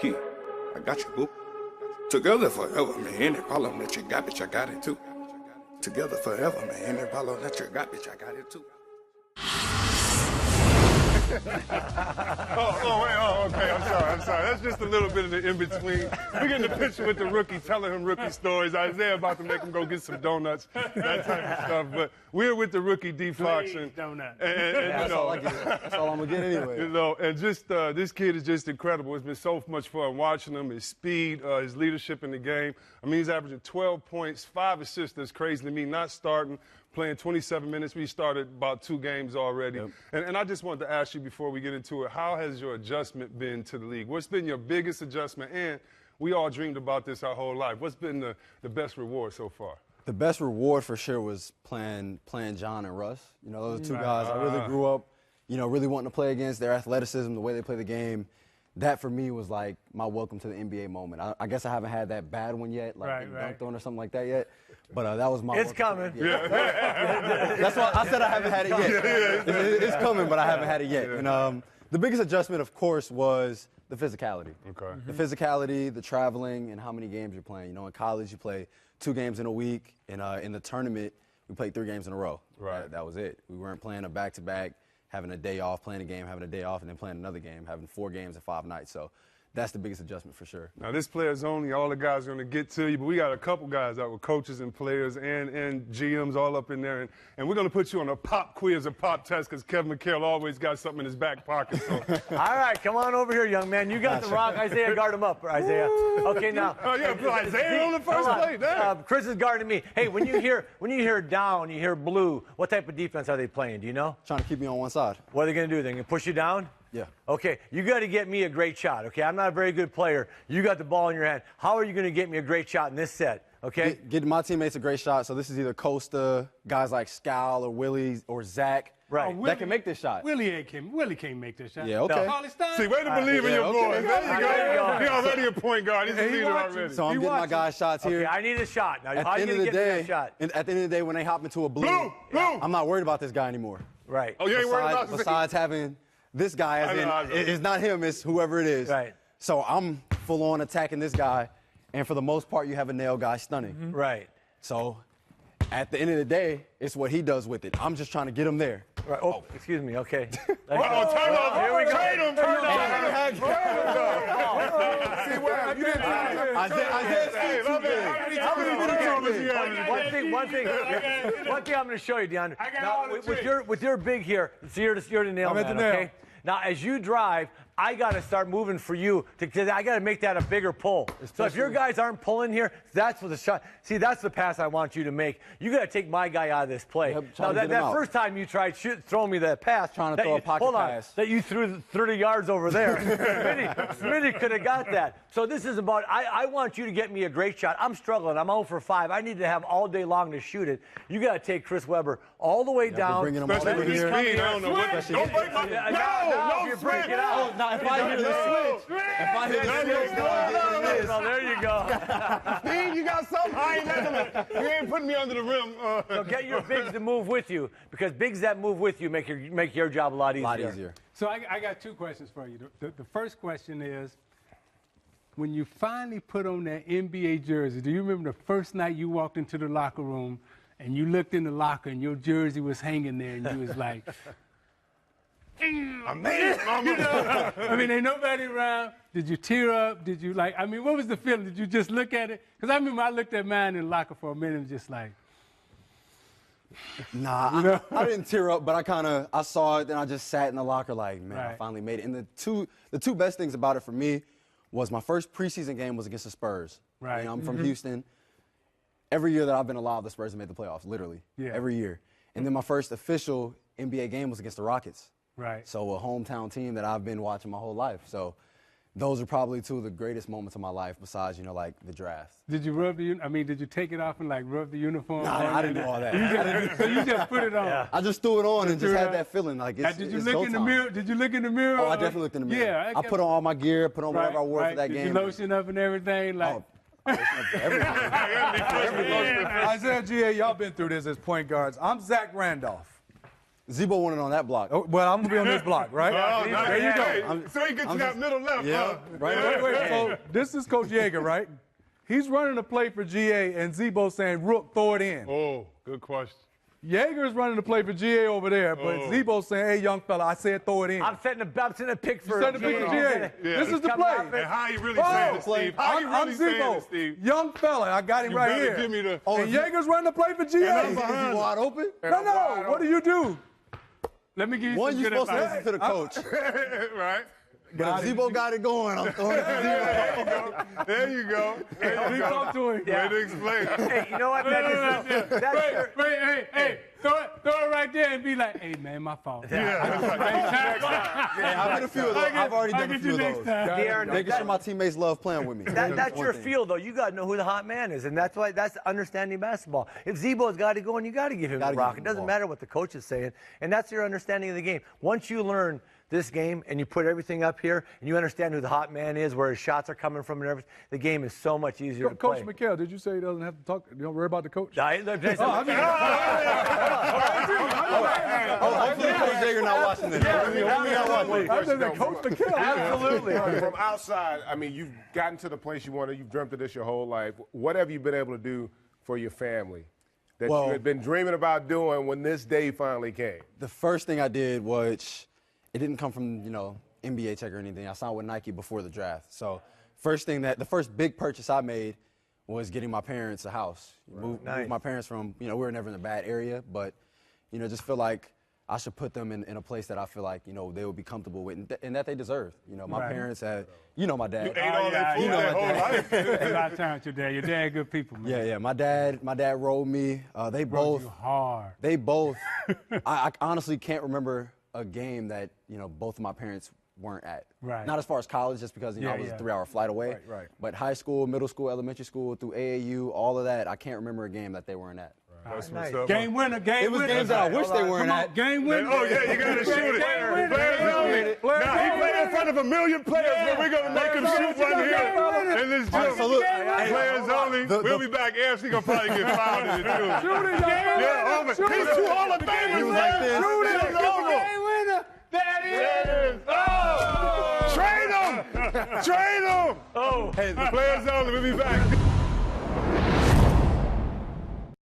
He, I got you, boo. Together forever, man. Any problem that you got, bitch, I got it too. Together forever, man. Any problem that you got, bitch, I got it too. Okay, I'm sorry. That's just a little bit of the in-between. We get the picture with the rookie, telling him rookie stories. Isaiah about to make him go get some donuts, that type of stuff. But we're with the rookie D. Fox. And That's all I get. That's all I'm going to get anyway. You know, and just this kid is just incredible. It's been so much fun watching him, his speed, his leadership in the game. I mean, he's averaging 12 points, 5 assists. That's crazy to me, not starting, playing 27 minutes. We started about 2 games already. Yep. And I just wanted to ask you before we get into it, how has your adjustment been to the league? What's been your biggest adjustment? And we all dreamed about this our whole life. What's been the best reward so far? The best reward for sure was playing John and Russ. You know, those are 2 guys I really grew up, you know, really wanting to play against. Their athleticism, the way they play the game. That, for me, was like my welcome to the NBA moment. I guess I haven't had that bad one yet, like getting dunked on or something like that yet. But that was my It's coming. That's why I said I haven't had it yet. It's coming, but I haven't had it yet. And the biggest adjustment, of course, was the physicality. Okay. The physicality, the traveling, and how many games you're playing. You know, in college, you play 2 games in a week. And in the tournament, we played 3 games in a row. Right. That was it. We weren't playing a back-to-back, having a day off, playing a game, having a day off, and then playing another game, having 4 games in 5 nights. So that's the biggest adjustment for sure. Now, this player's only, all the guys are going to get to you, but we got a couple guys out with coaches and players and GMs all up in there. And we're going to put you on a pop quiz, a pop test, because Kevin McHale always got something in his back pocket. So. All right, come on over here, young man. You got the rock. Isaiah, guard him up, Isaiah. Okay, now. Oh, yeah, Isaiah on the first play. Chris is guarding me. Hey, when you hear down, you hear blue, what type of defense are they playing? Do you know? Trying to keep me on one side. What are they going to do? They're going to push you down? Yeah. Okay, you got to get me a great shot, okay? I'm not a very good player. You got the ball in your hand. How are you going to get me a great shot in this set, okay? Get my teammates a great shot. So this is either Costa, guys like Scal or Willie or Zach. Right. That can make this shot. Willie can't make this shot. Yeah, okay. See, way to believe in your boy. There you go. He's already a point guard. He's a leader already. So I'm getting my guys shots here. Okay, I need a shot. Now, how are you At the going to get me that shot? end of the day, when they hop into a blue, I'm not worried about this guy anymore. Right. Oh, you ain't worried about Besides having this guy, it's not him, it's whoever it is. Right. So I'm full on attacking this guy, and for the most part, you have a nail guy stunning. Mm-hmm. Right. So at the end of the day, it's what he does with it. I'm just trying to get him there. Right. Oh, excuse me. Okay. Turn off. Here we go. Trade him. Turn off. See, well, you didn't One thing I'm going to show you, DeAndre. Now, with your big here, so you're the nail man, okay? Now, as you drive, I got to start moving for you because I got to make that a bigger pull. So if your guys aren't pulling here, that's what the shot. See, that's the pass I want you to make. You got to take my guy out of this play. Now, that first time you tried throwing me that pass, trying to throw a pocket pass, that you threw 30 yards over there. Smitty could have got that. So this is about. I want you to get me a great shot. I'm struggling. I'm 0 for 5. I need to have all day long to shoot it. You got to take Chris Webber all the way down. Bringing him all the way here. I don't know what. Don't break my. No, you break it out. Now, if I hit the switch, no, there you go. Steve, you got something? I ain't letting him. You ain't putting me under the rim. So get your bigs to move with you because bigs that move with you make your job a lot easier. So I got 2 questions for you. The first question is, when you finally put on that NBA jersey, do you remember the first night you walked into the locker room and you looked in the locker and your jersey was hanging there and you was like, I made it, mama. I mean, ain't nobody around. Did you tear up? Did you what was the feeling? Did you just look at it? Because I remember I looked at mine in the locker for a minute and just like. Nah, I didn't tear up, but I saw it, then I just sat in the locker like, man, I finally made it. And the two best things about it for me was my first preseason game was against the Spurs. Right. You know, I'm from Houston. Every year that I've been alive, the Spurs have made the playoffs, literally. Yeah. Every year. And then my first official NBA game was against the Rockets. Right. So a hometown team that I've been watching my whole life. So those are probably 2 of the greatest moments of my life besides, like the draft. Did you did you take it off and rub the uniform? Nah, I didn't do all that. You just put it on. Yeah. I just threw it on and just had that feeling like it's Did you look in the mirror? Did you look in the mirror? Oh, I definitely looked in the mirror. Yeah. I put on all my gear, put on whatever I wore for that Did game. you lotion up and everything? Isaiah, GA, y'all been through this as point guards. I'm Zach Randolph. Zebo wanted on that block. Oh, well, I'm going to be on this block, right? There you go. So he gets to that middle left, Yeah, right. Wait. So this is Coach Yeager, right? He's running a play for GA, and Zebo saying, Rook, throw it in. Oh, good question. Yeager's running the play for GA over there, but Zebo's saying, hey, young fella, I said throw it in. I'm setting a pick for Setting a pick for GA. Yeah. This is the play. And how you really saying it, Steve? How you I'm really saying Zebo. it, Steve? Young fella, I got him You right better here. give me the- and Yeager's running the play for GA. Is he wide open? No. What do you do? Let me give you One, some you're good supposed to advice. listen to the coach. Right? But if Zebo got it going, I'm throwing it to Zebo. There you go. Hey, talk to him. Way to explain. Hey, you know what? Hey, throw it right there and be like, hey, man, my fault. I did a few of those. I've already done a few of those. Making sure my teammates love playing with me. That's your field, though. You got to know who the hot man is, and that's understanding basketball. If Zebo's got it going, you got to give him the rock. It doesn't matter what the coach is saying, and that's your understanding of the game. Once you learn this game and you put everything up here and you understand who the hot man is, where his shots are coming from and everything, the game is so much easier to play. Coach McHale, did you say he doesn't have to talk? You don't worry about the coach? Hopefully Coach Yeager not watching this. Coach McHale. Absolutely. From outside, I mean, you've gotten to the place you wanted. You've dreamt of this your whole life. What have you been able to do for your family that you had been dreaming about doing when this day finally came? The first thing I did was, it didn't come from, NBA check or anything. I signed with Nike before the draft. So the first big purchase I made was getting my parents a house. Moved my parents from, we were never in a bad area, but, just feel like I should put them in a place that I feel like, they would be comfortable with and that they deserve. My parents had, my dad. You ate all that food that whole life. A lot of time with your dad. Your dad good people, man. Yeah. My dad rode me. They both. You hard. They both. I honestly can't remember a game that, both of my parents weren't at. Right. Not as far as college, just because, I was a 3-hour flight away. Right. But high school, middle school, elementary school, through AAU, all of that, I can't remember a game that they weren't at. That's Nice. what's up. Game winner. It was games that I wish they weren't at. Game winner. Oh, yeah, you got to shoot it. Players only. Now, he played in front of 1 million players, but we're going to make him shoot one here in this gym. Absolutely. Players only. We'll be back. AFC going to probably get fouled in it, too. Shoot it, Yeah, he's 2 Hall of Famers, He was like this. Shoot it. It's over. Game winner. That is. Oh! Trade him! Trade him! Oh. Players only. We'll be back.